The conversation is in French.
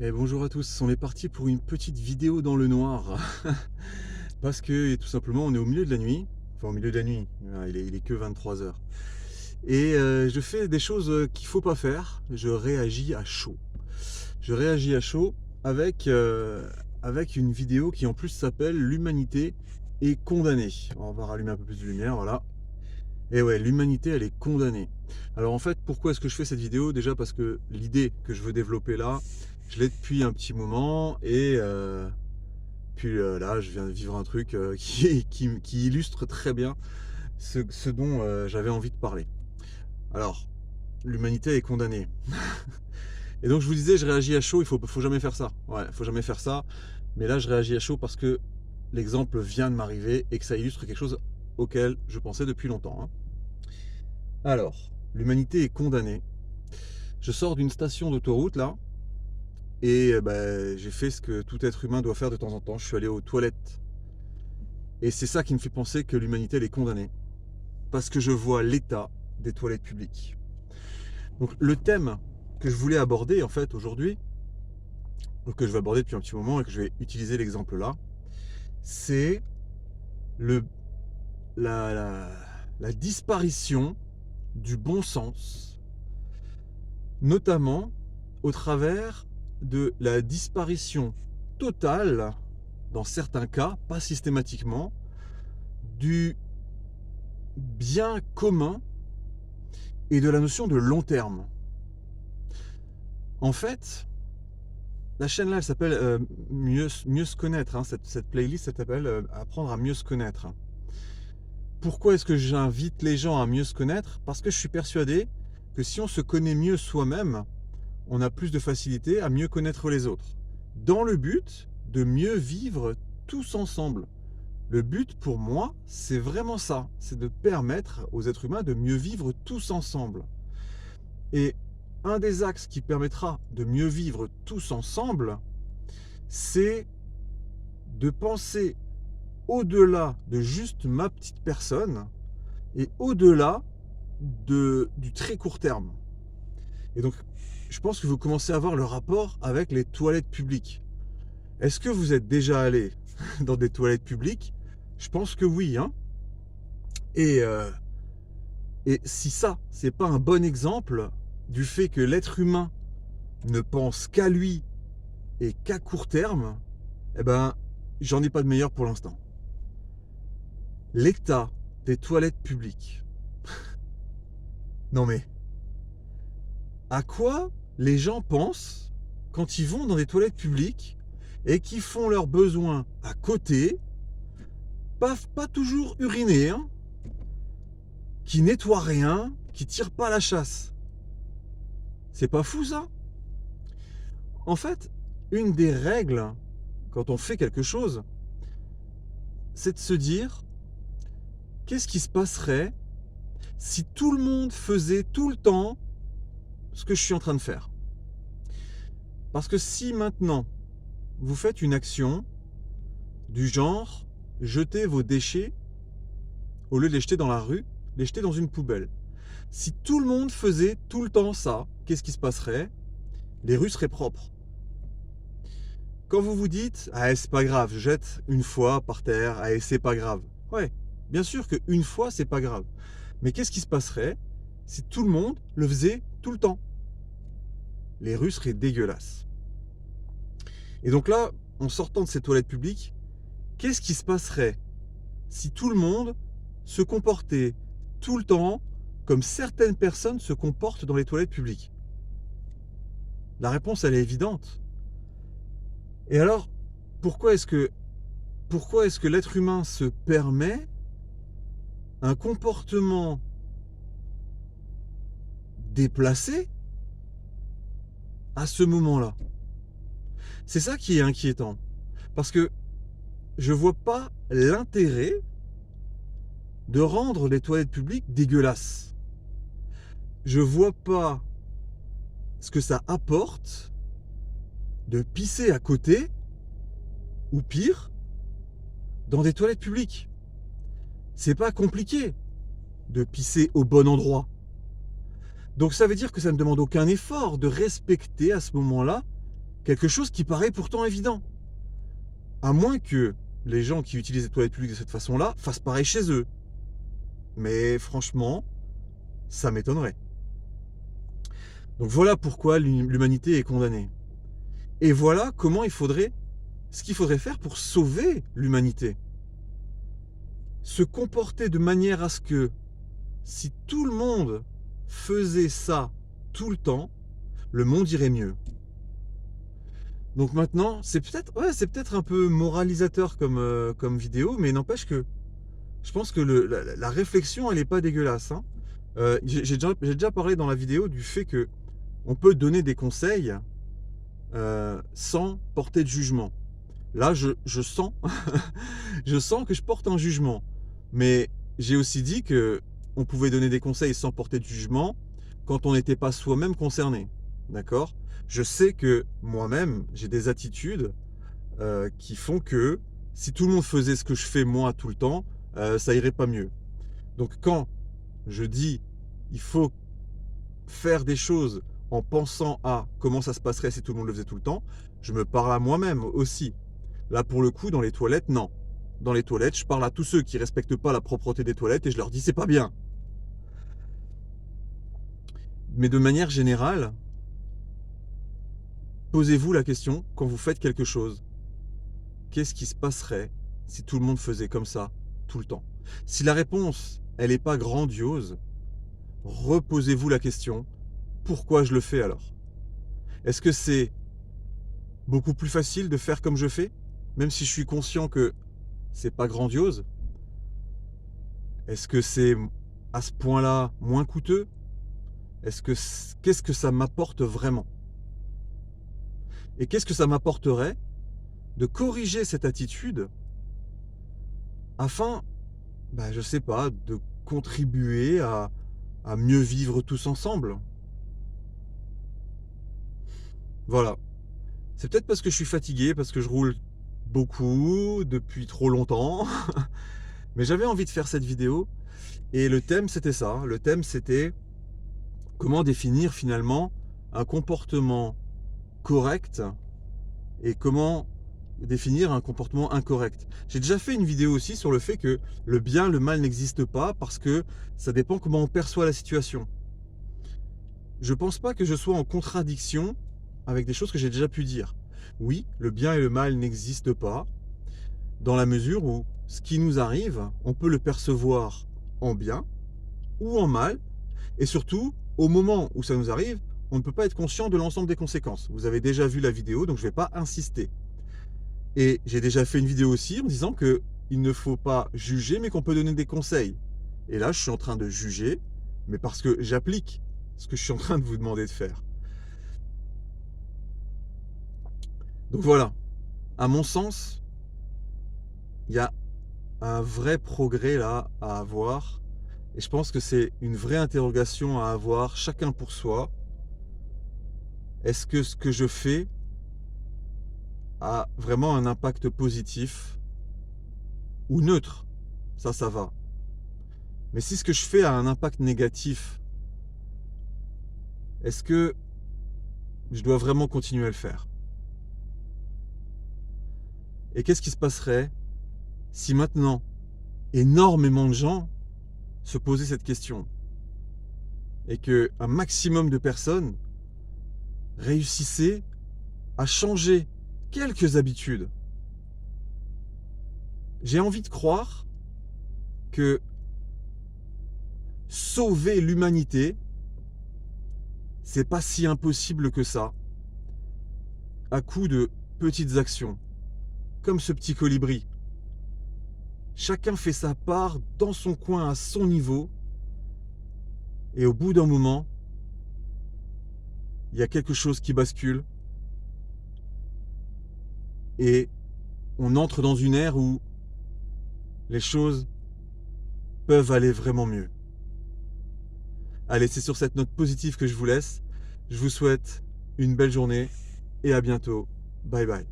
Et bonjour à tous, on est parti pour une petite vidéo dans le noir. Parce que tout simplement on est au milieu de la nuit. Enfin au milieu de la nuit, il est que 23 heures. Et je fais des choses qu'il faut pas faire. Je réagis à chaud. Je réagis à chaud avec une vidéo qui en plus s'appelle "L'humanité est condamnée". On va rallumer un peu plus de lumière, voilà. Et ouais, l'humanité elle est condamnée. Alors en fait, pourquoi est-ce que je fais cette vidéo? Déjà parce que l'idée que je veux développer là, je l'ai depuis un petit moment et puis là, je viens de vivre un truc qui illustre très bien ce dont j'avais envie de parler. Alors, l'humanité est condamnée. Et donc je vous disais, je réagis à chaud, faut jamais faire ça. Ouais, faut jamais faire ça. Mais là, je réagis à chaud parce que l'exemple vient de m'arriver et que ça illustre quelque chose auquel je pensais depuis longtemps, hein. Alors, l'humanité est condamnée. Je sors d'une station d'autoroute là, et bah, j'ai fait ce que tout être humain doit faire de temps en temps. Je suis allé aux toilettes. Et c'est ça qui me fait penser que l'humanité elle est condamnée. Parce que je vois l'état des toilettes publiques. Donc le thème que je voulais aborder en fait aujourd'hui, que je vais aborder depuis un petit moment et que je vais utiliser l'exemple là, c'est le, la, la, la disparition du bon sens, notamment au travers de la disparition totale, dans certains cas, pas systématiquement, du bien commun et de la notion de long terme. En fait, la chaîne là, elle s'appelle mieux se connaître, hein. Cette playlist, elle s'appelle Apprendre à mieux se connaître. Pourquoi est-ce que j'invite les gens à mieux se connaître? Parce que je suis persuadé que si on se connaît mieux soi-même, on a plus de facilité à mieux connaître les autres. Dans le but de mieux vivre tous ensemble. Le but pour moi, c'est vraiment ça. C'est de permettre aux êtres humains de mieux vivre tous ensemble. Et un des axes qui permettra de mieux vivre tous ensemble, c'est de penser au-delà de juste ma petite personne et au-delà du très court terme. Et donc, je pense que vous commencez à voir le rapport avec les toilettes publiques. Est-ce que vous êtes déjà allé dans des toilettes publiques? Je pense que oui, hein. Et, euh, et si ça, c'est pas un bon exemple du fait que l'être humain ne pense qu'à lui et qu'à court terme, eh ben, j'en ai pas de meilleur pour l'instant. L'état des toilettes publiques. Non mais, à quoi les gens pensent quand ils vont dans des toilettes publiques et qui font leurs besoins à côté, pas toujours uriner, hein, qui nettoient rien, qui tirent pas la chasse. C'est pas fou ça? En fait, une des règles quand on fait quelque chose, c'est de se dire qu'est-ce qui se passerait si tout le monde faisait tout le temps ce que je suis en train de faire. Parce que si maintenant vous faites une action du genre jeter vos déchets, au lieu de les jeter dans la rue, les jeter dans une poubelle. Si tout le monde faisait tout le temps ça, qu'est-ce qui se passerait? Les rues seraient propres. Quand vous vous dites ah c'est pas grave, je jette une fois par terre, ah c'est pas grave. Ouais, bien sûr que une fois c'est pas grave. Mais qu'est-ce qui se passerait si tout le monde le faisait tout le temps? Les rues seraient dégueulasses. Et donc là, en sortant de ces toilettes publiques, qu'est-ce qui se passerait si tout le monde se comportait tout le temps comme certaines personnes se comportent dans les toilettes publiques? La réponse, elle est évidente. Et alors, pourquoi est-ce que, pourquoi est-ce que l'être humain se permet un comportement déplacé à ce moment-là? C'est ça qui est inquiétant. Parce que je vois pas l'intérêt de rendre les toilettes publiques dégueulasses. Je vois pas ce que ça apporte de pisser à côté, ou pire, dans des toilettes publiques. C'est pas compliqué de pisser au bon endroit. Donc ça veut dire que ça ne demande aucun effort de respecter à ce moment-là Quelque chose qui paraît pourtant évident. À moins que les gens qui utilisent les toilettes publiques de cette façon-là fassent pareil chez eux. Mais franchement, ça m'étonnerait. Donc voilà pourquoi l'humanité est condamnée. Et voilà comment ce qu'il faudrait faire pour sauver l'humanité. Se comporter de manière à ce que, si tout le monde faisait ça tout le temps, le monde irait mieux. Donc maintenant, c'est peut-être un peu moralisateur comme vidéo, mais n'empêche que je pense que la réflexion, elle n'est pas dégueulasse, hein. J'ai déjà parlé dans la vidéo du fait que on peut donner des conseils sans porter de jugement. Là, je sens, je sens que je porte un jugement. Mais j'ai aussi dit que on pouvait donner des conseils sans porter de jugement quand on n'était pas soi-même concerné. D'accord? Je sais que moi-même, j'ai des attitudes qui font que si tout le monde faisait ce que je fais moi tout le temps, ça irait pas mieux. Donc quand je dis il faut faire des choses en pensant à comment ça se passerait si tout le monde le faisait tout le temps, je me parle à moi-même aussi. Là, pour le coup, dans les toilettes, non. Dans les toilettes, je parle à tous ceux qui respectent pas la propreté des toilettes et je leur dis c'est pas bien. Mais de manière générale, posez-vous la question quand vous faites quelque chose. Qu'est-ce qui se passerait si tout le monde faisait comme ça tout le temps? Si la réponse, elle n'est pas grandiose, reposez-vous la question, pourquoi je le fais alors? Est-ce que c'est beaucoup plus facile de faire comme je fais, même si je suis conscient que c'est pas grandiose? Est-ce que c'est à ce point-là moins coûteux? Qu'est-ce que ça m'apporte vraiment? Et qu'est-ce que ça m'apporterait de corriger cette attitude afin, je sais pas, de contribuer à mieux vivre tous ensemble? Voilà. C'est peut-être parce que je suis fatigué, parce que je roule beaucoup depuis trop longtemps, mais j'avais envie de faire cette vidéo et le thème c'était ça. Le thème c'était comment définir finalement un comportement correct et comment définir un comportement incorrect. J'ai déjà fait une vidéo aussi sur le fait que le bien, le mal n'existe pas parce que ça dépend comment on perçoit la situation. Je pense pas que je sois en contradiction avec des choses que j'ai déjà pu dire. Oui, le bien et le mal n'existent pas dans la mesure où ce qui nous arrive, on peut le percevoir en bien ou en mal, et surtout, au moment où ça nous arrive, on ne peut pas être conscient de l'ensemble des conséquences. Vous avez déjà vu la vidéo, donc je ne vais pas insister. Et j'ai déjà fait une vidéo aussi en disant que il ne faut pas juger, mais qu'on peut donner des conseils. Et là, je suis en train de juger, mais parce que j'applique ce que je suis en train de vous demander de faire. Donc voilà, à mon sens, il y a un vrai progrès là à avoir. Et je pense que c'est une vraie interrogation à avoir, chacun pour soi. Est-ce que ce que je fais a vraiment un impact positif ou neutre? Ça va. Mais si ce que je fais a un impact négatif, est-ce que je dois vraiment continuer à le faire? Et qu'est-ce qui se passerait si maintenant énormément de gens se posaient cette question et qu'un maximum de personnes réussissaient à changer quelques habitudes? J'ai envie de croire que sauver l'humanité, c'est pas si impossible que ça, à coup de petites actions, comme ce petit colibri. Chacun fait sa part dans son coin à son niveau, et au bout d'un moment, il y a quelque chose qui bascule, et on entre dans une ère où les choses peuvent aller vraiment mieux. Allez, c'est sur cette note positive que je vous laisse. Je vous souhaite une belle journée et à bientôt. Bye bye.